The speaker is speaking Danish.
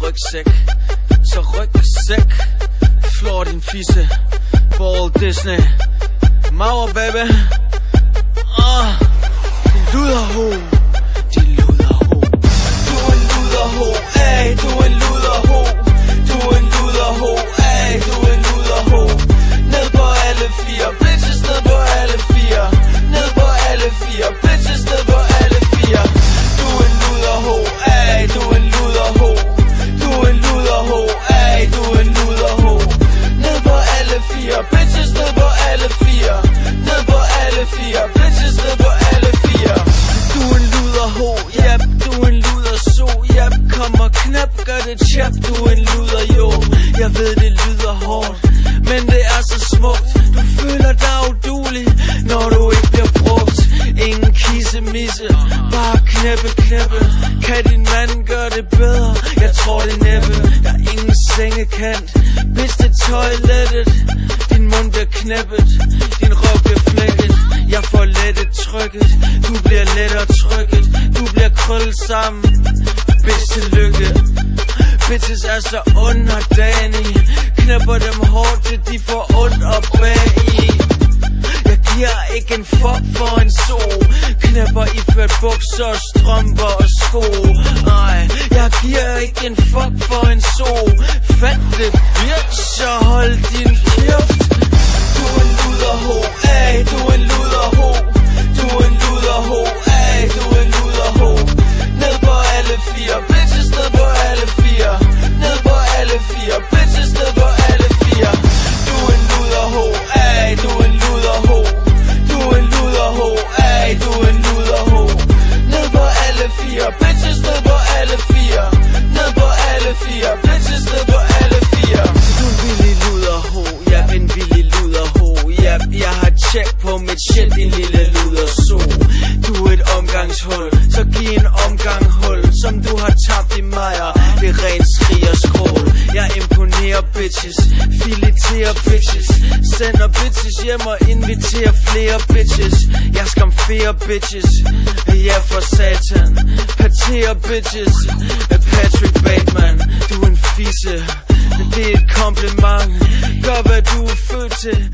rygsæk, så rygsæk. Flår din fisse, Walt Disney. Mauer baby. Din luderho, din luderho. Du er en luderho, ay, du er en luderho. Du er en luderho, ay, du er en luderho. Ned på alle fire, bitches, ned på alle fire. Ned på alle fire, bitches, ned på alle fire. Du er en luderho, ay, du er en luderho. Du er en luderho, ay, du er en luderho. Ned på alle fire, bitches, ned på alle fire. Ned på alle fire, bitches, ned på alle fire. Du er en luderho, yep, du er en luderso, yep. Kom og knap, gør det chap, du er en luder, jo. Jeg ved det lyder hårdt, men det er så smukt. Du føler dig uduelig, når du ikke bliver brugt. Ingen kissemisse, bare knæppe. Kan din mand gøre det bedre? Jeg tror det næppe. Der er ingen sengekant, hvis det er toilettet. Din mund bliver knæppet, din røv bliver flækket. Jeg får lettet trykket, du bliver lettere trykket. Du bliver krøllet sammen, bitch tillykke. Bitches er så underdanige, knæpper dem hårdt til de får ondt op bagi. Jeg giver ikke en fuck for en so. Knæpper iført bukser, strømper og sko. Nej, jeg giver ikke en fuck for en so. Fat det, bitch, så hold din kæft. Du er en luderho, ay, du er en luderho. Du er en luderho, ay, du er en luderho. Ned på alle fire, bitches, ned på alle fire. Ned på alle fire, bitches, ned på alle fire. Du er en luderho, ay, du er en luderho. Du er en luderho, ay, du er en luderho. Ned på alle fire, bitches, ned på alle fire. Ned på alle fire, bitches, ned på alle fire. Du er en billig luderho, ja, en billig luderho. Ja, jeg har tjek på mit shit, din lille luderso. Du er et omgangshul, så giv en omgang hul. Som du har tabt i mejer, det er rent skrig og skrål. Jeg imponerer bitches, fileterer bitches. Sender bitches hjem og inviterer flere bitches. Jeg skamferer bitches, ja for satan. Paterer bitches, Patrick Bateman. Du er en fisse, det er et kompliment. Gør hvad du er født til.